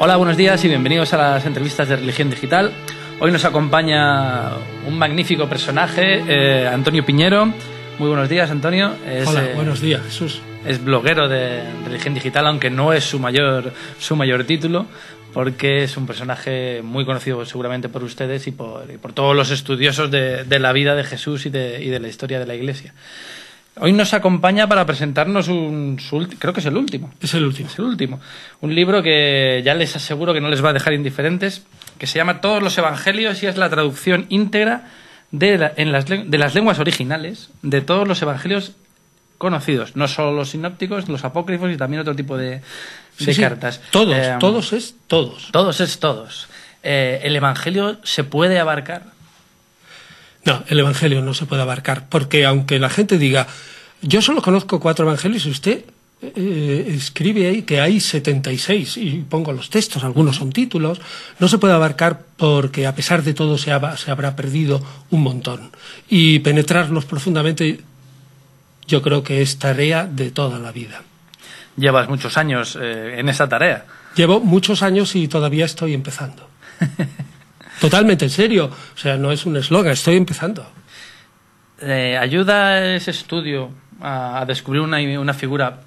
Hola, buenos días y bienvenidos a las entrevistas de Religión Digital. Hoy nos acompaña un magnífico personaje, Antonio Piñero. Muy buenos días, Antonio. Hola, buenos días, Jesús. Es bloguero de Religión Digital, aunque no es su mayor título, porque es un personaje muy conocido seguramente por ustedes y por todos los estudiosos de la vida de Jesús y de la historia de la Iglesia. Hoy nos acompaña para presentarnos creo que es el último. Es el último. Es el último. Un libro que ya les aseguro que no les va a dejar indiferentes, que se llama Todos los Evangelios y es la traducción íntegra de las lenguas originales de todos los evangelios conocidos, no solo los sinópticos, los apócrifos y también otro tipo de cartas. Todos es todos. Todos es todos. ¿El evangelio se puede abarcar? No, el evangelio no se puede abarcar, porque aunque la gente diga, yo solo conozco 4 evangelios, y usted escribe ahí que hay 76, y pongo los textos, algunos son títulos, no se puede abarcar porque a pesar de todo se habrá perdido un montón. Y penetrarlos profundamente yo creo que es tarea de toda la vida. Llevas muchos años en esa tarea. Llevo muchos años y todavía estoy empezando. Totalmente en serio, o sea, no es un eslogan, estoy empezando. ¿Ayuda ese estudio a descubrir una figura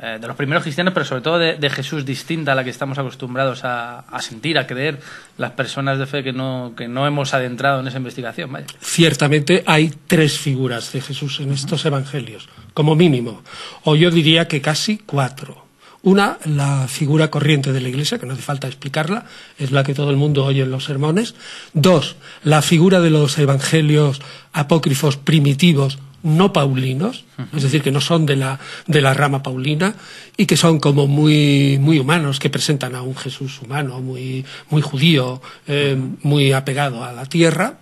de los primeros cristianos, pero sobre todo de Jesús distinta a la que estamos acostumbrados a sentir, a creer las personas de fe que no hemos adentrado en esa investigación? Vaya. Ciertamente hay 3 figuras de Jesús en estos evangelios, como mínimo, o yo diría que casi 4. Una, la figura corriente de la Iglesia, que no hace falta explicarla, es la que todo el mundo oye en los sermones. 2, la figura de los evangelios apócrifos primitivos, no paulinos, es decir, que no son de la rama paulina y que son como muy humanos, que presentan a un Jesús humano, muy judío, muy apegado a la tierra.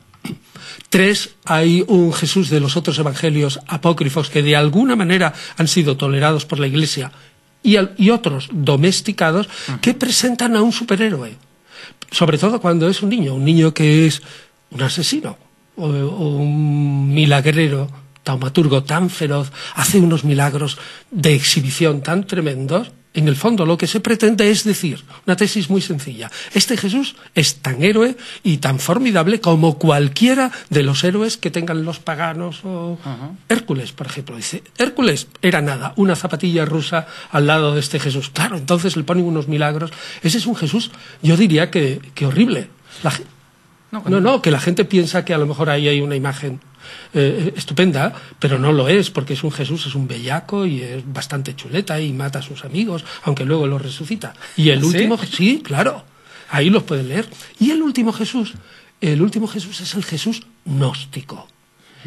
3, hay un Jesús de los otros evangelios apócrifos que de alguna manera han sido tolerados por la Iglesia y otros domesticados que presentan a un superhéroe, sobre todo cuando es un niño que es un asesino o un milagrero, taumaturgo tan feroz, hace unos milagros de exhibición tan tremendos. En el fondo lo que se pretende es decir, una tesis muy sencilla, este Jesús es tan héroe y tan formidable como cualquiera de los héroes que tengan los paganos o Hércules, por ejemplo. Dice, Hércules era nada, una zapatilla rusa al lado de este Jesús. Claro, entonces le ponen unos milagros. Ese es un Jesús, yo diría que horrible. Que la gente piensa que a lo mejor ahí hay una imagen estupenda, pero no lo es, porque es un Jesús, es un bellaco y es bastante chuleta y mata a sus amigos, aunque luego los resucita. Y el último, sí, claro, ahí los pueden leer. Y el último Jesús es el Jesús gnóstico,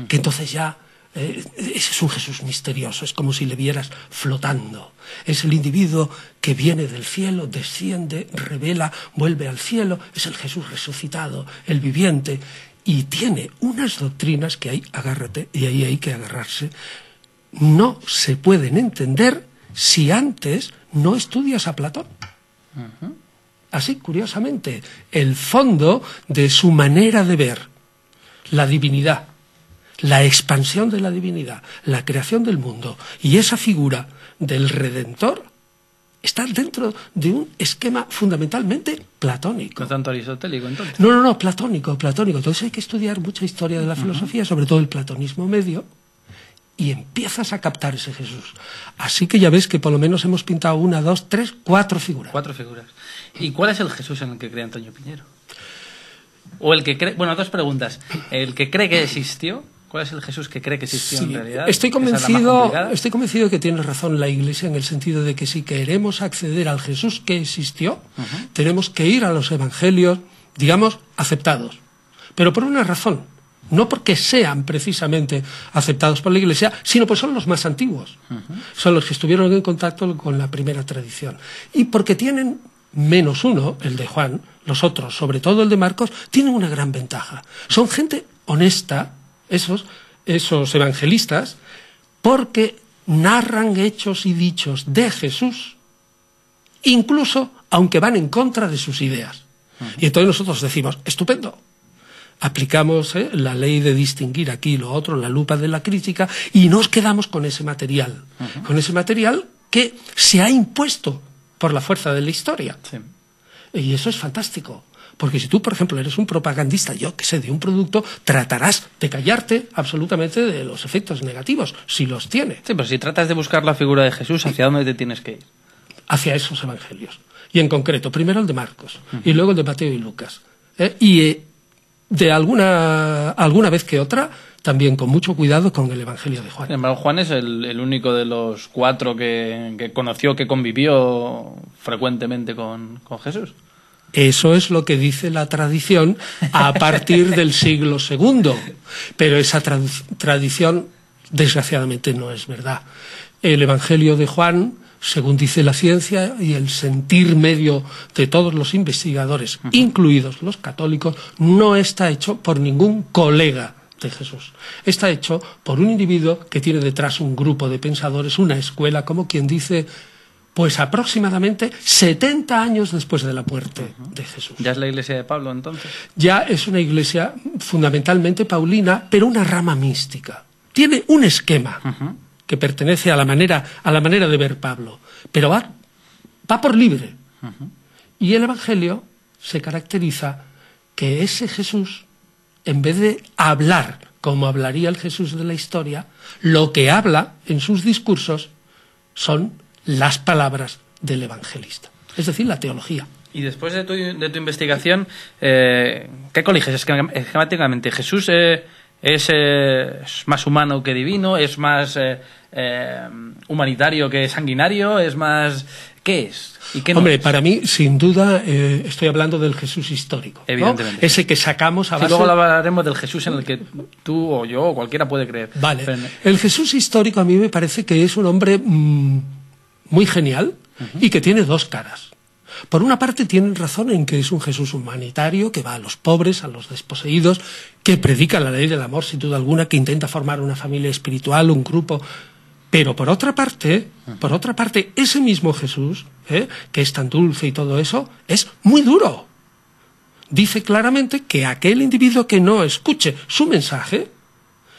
que entonces ya ese es un Jesús misterioso, es como si le vieras flotando. Es el individuo que viene del cielo, desciende, revela, vuelve al cielo, es el Jesús resucitado, el viviente, y tiene unas doctrinas que ahí hay que agarrarse. No se pueden entender si antes no estudias a Platón. Así, curiosamente, el fondo de su manera de ver la divinidad, la expansión de la divinidad, la creación del mundo y esa figura del Redentor está dentro de un esquema fundamentalmente platónico. ¿No tanto aristotélico, entonces? No, platónico. Entonces hay que estudiar mucha historia de la filosofía, sobre todo el platonismo medio, y empiezas a captar ese Jesús. Así que ya ves que por lo menos hemos pintado 1, 2, 3, 4 figuras. 4 figuras. ¿Y cuál es el Jesús en el que cree Antonio Piñero? O el que cree... Bueno, 2 preguntas. ¿El que cree que existió? ¿Cuál es el Jesús que cree que existió en realidad? Estoy convencido de que tiene razón la Iglesia en el sentido de que si queremos acceder al Jesús que existió, tenemos que ir a los evangelios, digamos, aceptados. Pero por una razón, no porque sean precisamente aceptados por la Iglesia, sino pues son los más antiguos. Son los que estuvieron en contacto con la primera tradición. Y porque tienen -1, el de Juan, los otros, sobre todo el de Marcos, tienen una gran ventaja. Son gente honesta, esos evangelistas, porque narran hechos y dichos de Jesús, incluso aunque van en contra de sus ideas. Y entonces nosotros decimos, estupendo, aplicamos la ley de distinguir aquí lo otro, la lupa de la crítica, y nos quedamos con ese material, que se ha impuesto por la fuerza de la historia. Sí. Y eso es fantástico. Porque si tú, por ejemplo, eres un propagandista, yo que sé, de un producto, tratarás de callarte absolutamente de los efectos negativos, si los tiene. Sí, pero si tratas de buscar la figura de Jesús, ¿hacia dónde te tienes que ir? Hacia esos evangelios. Y en concreto, primero el de Marcos, y luego el de Mateo y Lucas. De alguna vez que otra, también con mucho cuidado con el evangelio de Juan. Sin embargo, Juan es el único de los 4 que conoció, que convivió frecuentemente con Jesús. Eso es lo que dice la tradición a partir del siglo II. Pero esa tradición, desgraciadamente, no es verdad. El Evangelio de Juan, según dice la ciencia y el sentir medio de todos los investigadores, incluidos los católicos, no está hecho por ningún colega de Jesús. Está hecho por un individuo que tiene detrás un grupo de pensadores, una escuela, como quien dice, pues aproximadamente 70 años después de la muerte de Jesús. ¿Ya es la iglesia de Pablo, entonces? Ya es una iglesia fundamentalmente paulina, pero una rama mística. Tiene un esquema que pertenece a la manera de ver Pablo, pero va por libre. Y el Evangelio se caracteriza que ese Jesús, en vez de hablar como hablaría el Jesús de la historia, lo que habla en sus discursos son las palabras del evangelista, es decir, la teología. Y después de tu investigación, ¿qué coliges esquemáticamente? ¿Jesús es más humano que divino? ¿Es más humanitario que sanguinario? ¿Es más...? ¿Qué es? ¿Y qué no? Hombre, para mí, sin duda, estoy hablando del Jesús histórico, ¿no? Evidentemente. Ese que sacamos a base... Sí, luego hablaremos del Jesús en el que tú o yo o cualquiera puede creer. Vale. El Jesús histórico a mí me parece que es un hombre muy genial y que tiene 2 caras. Por una parte tienen razón en que es un Jesús humanitario, que va a los pobres, a los desposeídos, que predica la ley del amor, sin duda alguna, que intenta formar una familia espiritual, un grupo. Pero por otra parte, ese mismo Jesús, que es tan dulce y todo eso, es muy duro. Dice claramente que aquel individuo que no escuche su mensaje,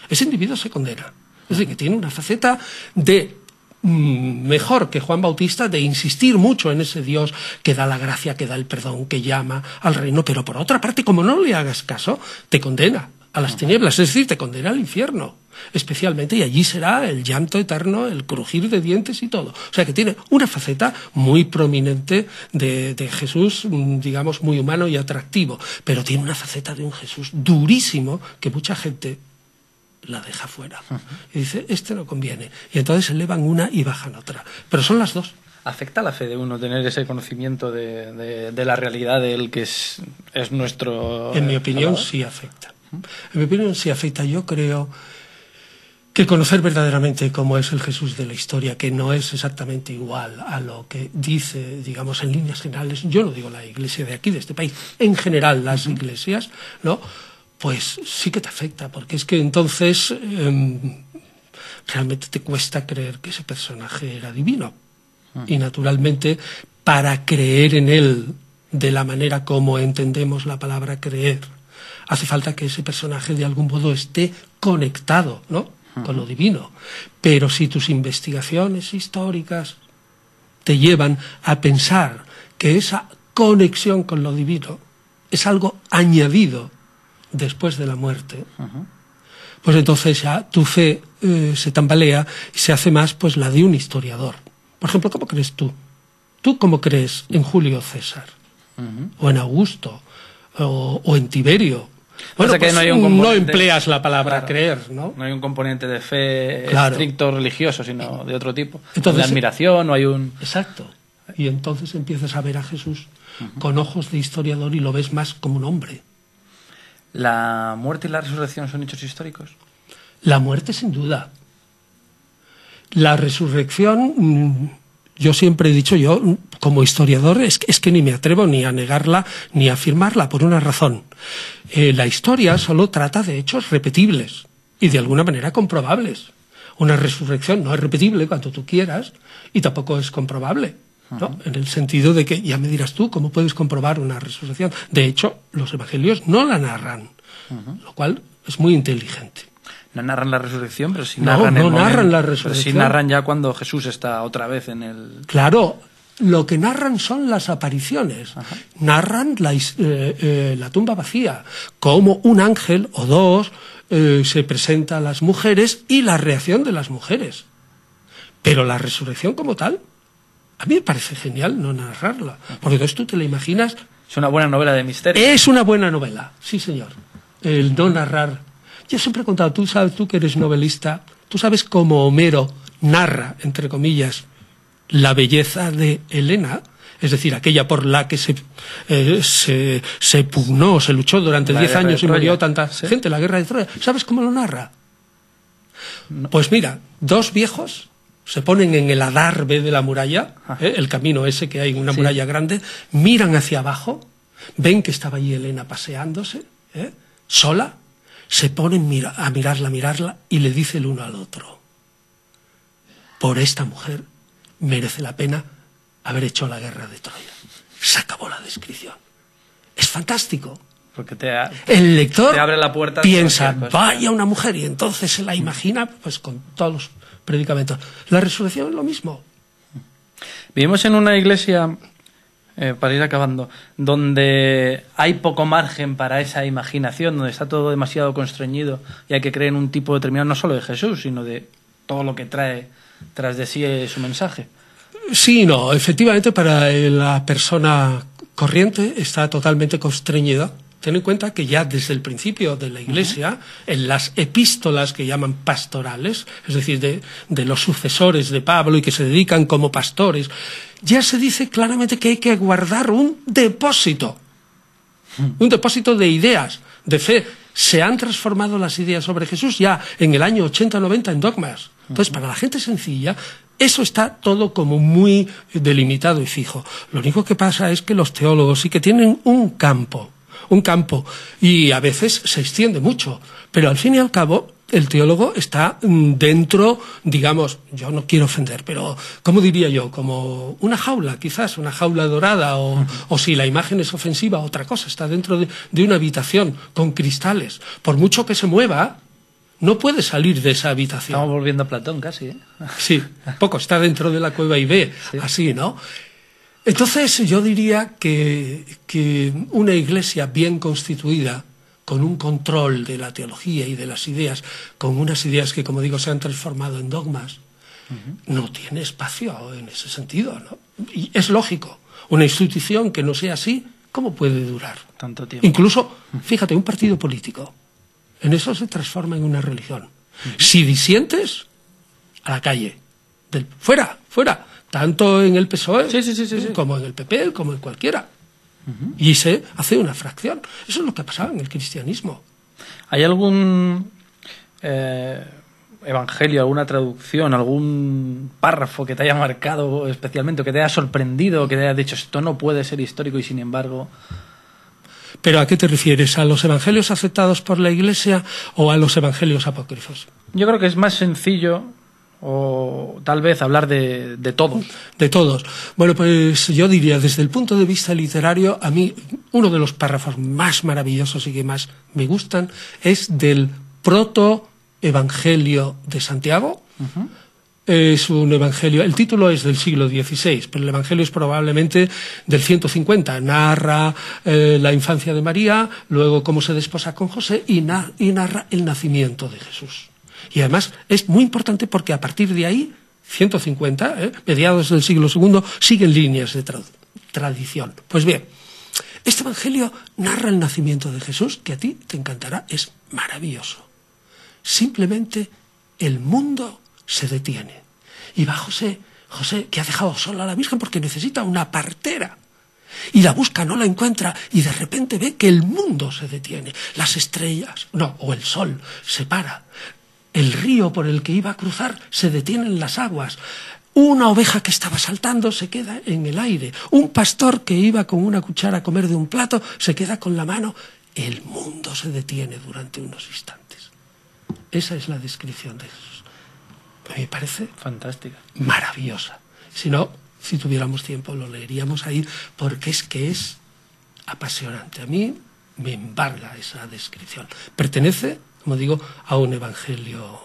ese individuo se condena. Es decir, que tiene una faceta de mejor que Juan Bautista, de insistir mucho en ese Dios que da la gracia, que da el perdón, que llama al reino, pero por otra parte, como no le hagas caso, te condena a las tinieblas, es decir, te condena al infierno, especialmente, y allí será el llanto eterno, el crujir de dientes y todo. O sea que tiene una faceta muy prominente de Jesús, digamos, muy humano y atractivo, pero tiene una faceta de un Jesús durísimo que mucha gente la deja fuera. Y dice, este no conviene. Y entonces elevan una y bajan otra. Pero son las 2. ¿Afecta la fe de uno tener ese conocimiento de la realidad de él que es nuestro... En mi opinión, sí afecta. En mi opinión, sí afecta. Yo creo que conocer verdaderamente cómo es el Jesús de la historia, que no es exactamente igual a lo que dice, digamos, en líneas generales, yo no digo la iglesia de aquí, de este país, en general las iglesias, ¿no?, pues sí que te afecta, porque es que entonces realmente te cuesta creer que ese personaje era divino. Y naturalmente, para creer en él de la manera como entendemos la palabra creer, hace falta que ese personaje de algún modo esté conectado, ¿no?, con lo divino. Pero si tus investigaciones históricas te llevan a pensar que esa conexión con lo divino es algo añadido después de la muerte, pues entonces ya tu fe se tambalea y se hace más pues la de un historiador. Por ejemplo, ¿cómo crees tú? ¿Tú cómo crees en Julio César? O en Augusto, o en Tiberio. Bueno, pues no empleas la palabra creer, ¿no? No hay un componente de fe estricto religioso, sino de otro tipo. Entonces, de admiración, no hay un... Exacto. Y entonces empiezas a ver a Jesús con ojos de historiador y lo ves más como un hombre. ¿La muerte y la resurrección son hechos históricos? La muerte, sin duda. La resurrección, yo siempre he dicho, yo como historiador, es que ni me atrevo ni a negarla ni a afirmarla, por una razón. La historia solo trata de hechos repetibles y de alguna manera comprobables. Una resurrección no es repetible cuanto tú quieras y tampoco es comprobable, ¿no? En el sentido de que, ya me dirás tú, ¿cómo puedes comprobar una resurrección? De hecho, los evangelios no la narran, lo cual es muy inteligente. No narran la resurrección, pero sí narran narran la resurrección. Pero sí narran ya cuando Jesús está otra vez en el... Claro, lo que narran son las apariciones. Ajá. Narran la tumba vacía, cómo un ángel o dos se presenta a las mujeres y la reacción de las mujeres. Pero la resurrección como tal, a mí me parece genial no narrarla, porque entonces tú te la imaginas. Es una buena novela de misterio. Es una buena novela, sí señor. El no narrar. Yo siempre he contado, tú que eres novelista, tú sabes cómo Homero narra, entre comillas, la belleza de Helena, es decir, aquella por la que se pugnó, se luchó durante 10 años y murió tanta gente, la guerra de Troya. ¿Sabes cómo lo narra? No. Pues mira, dos viejos se ponen en el adarve de la muralla, el camino ese que hay en una muralla grande, miran hacia abajo, ven que estaba allí Helena paseándose, sola, se ponen a mirarla y le dice el uno al otro: por esta mujer merece la pena haber hecho la guerra de Troya. Se acabó la descripción. Es fantástico. Porque el lector te abre la puerta, piensa, vaya una mujer, y entonces se la imagina pues con todos los predicamentos. La resurrección es lo mismo. Vivimos en una iglesia, para ir acabando, donde hay poco margen para esa imaginación, donde está todo demasiado constreñido y hay que creer en un tipo determinado, no solo de Jesús, sino de todo lo que trae tras de sí su mensaje. Sí, no, efectivamente para la persona corriente está totalmente constreñida. Ten en cuenta que ya desde el principio de la Iglesia, en las epístolas que llaman pastorales, es decir, de los sucesores de Pablo y que se dedican como pastores, ya se dice claramente que hay que guardar un depósito de ideas, de fe. Se han transformado las ideas sobre Jesús ya en el año 80-90 en dogmas. Entonces, para la gente sencilla, eso está todo como muy delimitado y fijo. Lo único que pasa es que los teólogos sí que tienen un campo, y a veces se extiende mucho, pero al fin y al cabo el teólogo está dentro, digamos, yo no quiero ofender, pero ¿cómo diría yo? Como una jaula, quizás, una jaula dorada, o si la imagen es ofensiva, otra cosa, está dentro de una habitación con cristales. Por mucho que se mueva, no puede salir de esa habitación. Estamos volviendo a Platón casi, ¿eh? Sí, poco, está dentro de la cueva y ve, sí. Así, ¿no? Entonces yo diría que una iglesia bien constituida, con un control de la teología y de las ideas, con unas ideas que, como digo, se han transformado en dogmas, no tiene espacio en ese sentido, ¿no? Y es lógico, una institución que no sea así, ¿cómo puede durar? Tanto tiempo. Incluso, fíjate, un partido político, en eso se transforma en una religión. Si disientes, a la calle, fuera, tanto en el PSOE como en el PP, como en cualquiera. Y se hace una fracción. Eso es lo que ha pasado en el cristianismo. ¿Hay algún evangelio, alguna traducción, algún párrafo que te haya marcado especialmente, o que te haya sorprendido, o que te haya dicho esto no puede ser histórico y sin embargo? ¿Pero a qué te refieres? ¿A los evangelios aceptados por la Iglesia o a los evangelios apócrifos? Yo creo que es más sencillo, o tal vez hablar de todos. De todos. Bueno, pues yo diría, desde el punto de vista literario, a mí uno de los párrafos más maravillosos y que más me gustan es del proto-evangelio de Santiago. Es un evangelio, el título es del siglo XVI, pero el evangelio es probablemente del 150. Narra la infancia de María, luego cómo se desposa con José y narra el nacimiento de Jesús. Y además es muy importante porque a partir de ahí, 150, mediados del siglo II, siguen líneas de tradición. Pues bien, este evangelio narra el nacimiento de Jesús, que a ti te encantará, es maravilloso. Simplemente el mundo se detiene. Y va José, que ha dejado sola a la Virgen porque necesita una partera. Y la busca, no la encuentra, y de repente ve que el mundo se detiene. Las estrellas, o el sol, se para. El río por el que iba a cruzar se detiene en las aguas. Una oveja que estaba saltando se queda en el aire. Un pastor que iba con una cuchara a comer de un plato se queda con la mano. El mundo se detiene durante unos instantes. Esa es la descripción de Jesús. Me parece fantástica, maravillosa. Si no, si tuviéramos tiempo lo leeríamos ahí, porque es apasionante. A mí me embarga esa descripción. Pertenece, como digo, a un evangelio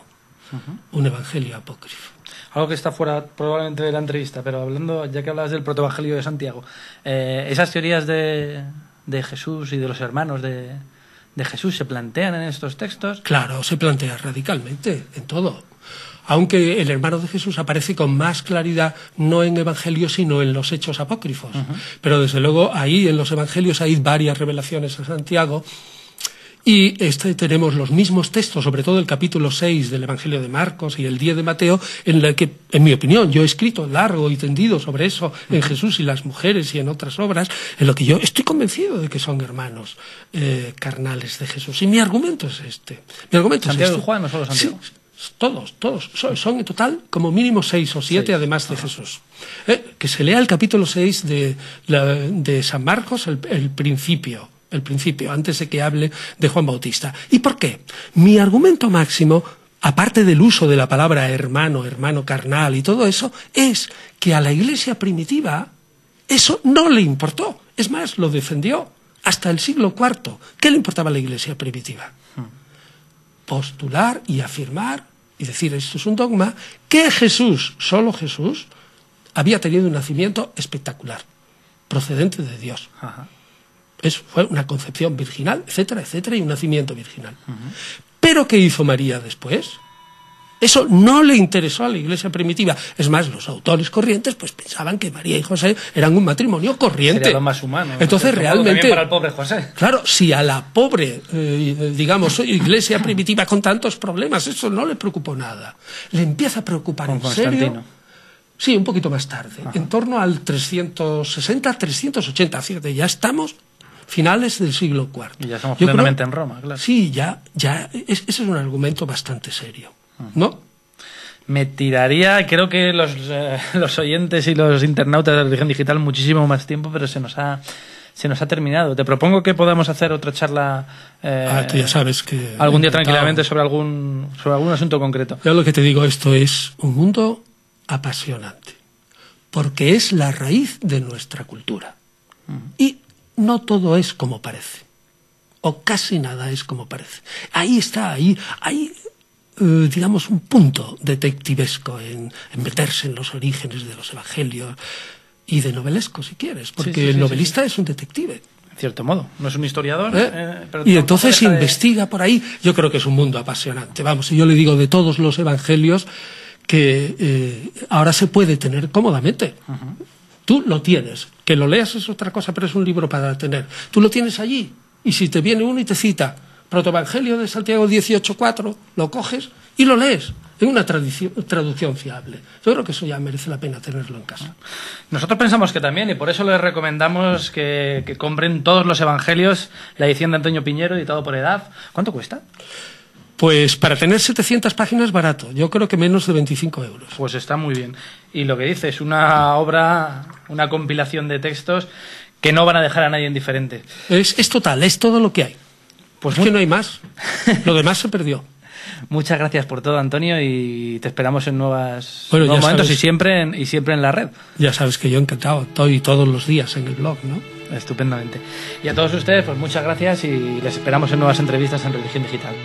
apócrifo. Algo que está fuera probablemente de la entrevista, pero hablando, ya que hablas del protoevangelio de Santiago, esas teorías de Jesús y de los hermanos de Jesús se plantean en estos textos. Claro, se plantea radicalmente en todo. Aunque el hermano de Jesús aparece con más claridad no en Evangelios sino en los Hechos apócrifos. Pero desde luego ahí en los Evangelios hay varias revelaciones a Santiago. Y tenemos los mismos textos, sobre todo el capítulo 6 del Evangelio de Marcos y el 10 de Mateo, en el que, en mi opinión, yo he escrito largo y tendido sobre eso en Jesús y las mujeres y en otras obras, en lo que yo estoy convencido de que son hermanos carnales de Jesús. Y mi argumento es este. ¿Santiago y Juan o solo Santiago? Sí, todos. Son en total como mínimo 6 o 7 además de Jesús. Que se lea el capítulo 6 de San Marcos, el principio, antes de que hable de Juan Bautista. ¿Y por qué? Mi argumento máximo, aparte del uso de la palabra hermano carnal y todo eso, es que a la Iglesia primitiva eso no le importó. Es más, lo defendió hasta el siglo IV. ¿Qué le importaba a la Iglesia primitiva? Postular y afirmar, y decir, esto es un dogma, que Jesús, solo Jesús, había tenido un nacimiento espectacular, procedente de Dios. Eso fue una concepción virginal, etcétera, etcétera, y un nacimiento virginal. ¿Pero qué hizo María después? Eso no le interesó a la Iglesia primitiva. Es más, los autores corrientes pues pensaban que María y José eran un matrimonio corriente. Sería lo más humano. Entonces, realmente, también para el pobre José. Claro, si a la pobre, digamos, Iglesia primitiva con tantos problemas, eso no le preocupó nada. Le empieza a preocupar en serio. Sí, un poquito más tarde, en torno al 360, 380, fíjate, ya estamos finales del siglo IV. Y ya estamos plenamente en Roma, claro. Sí, ese es un argumento bastante serio, ¿no? Me tiraría, creo que los oyentes y los internautas de la Religión Digital muchísimo más tiempo, pero se nos ha terminado. Te propongo que podamos hacer otra charla tú ya sabes que algún día tranquilamente sobre algún asunto concreto. Yo lo que te digo, esto es un mundo apasionante, porque es la raíz de nuestra cultura. Y no todo es como parece, o casi nada es como parece. Ahí está, hay digamos, un punto detectivesco en meterse en los orígenes de los evangelios y de novelesco, si quieres, porque el novelista es un detective. En cierto modo, no es un historiador. Pero y entonces investiga por ahí. Yo creo que es un mundo apasionante. Vamos, y yo le digo de todos los evangelios que ahora se puede tener cómodamente. Tú lo tienes. Que lo leas es otra cosa, pero es un libro para tener. Tú lo tienes allí, y si te viene uno y te cita Protoevangelio de Santiago 18:4, lo coges y lo lees en una traducción fiable. Yo creo que eso ya merece la pena tenerlo en casa. Nosotros pensamos que también, y por eso les recomendamos que compren todos los evangelios, la edición de Antonio Piñero, editado por EDAF. ¿Cuánto cuesta? Pues para tener 700 páginas barato, yo creo que menos de 25 euros. Pues está muy bien. Y lo que dice es una obra, una compilación de textos que no van a dejar a nadie indiferente. Es total, es todo lo que hay. Pues es que no hay más. Lo demás se perdió. Muchas gracias por todo, Antonio, y te esperamos en nuevos momentos y siempre en la red. Ya sabes que yo encantado, estoy todos los días en el blog, ¿no? Estupendamente. Y a todos ustedes, pues muchas gracias y les esperamos en nuevas entrevistas en Religión Digital.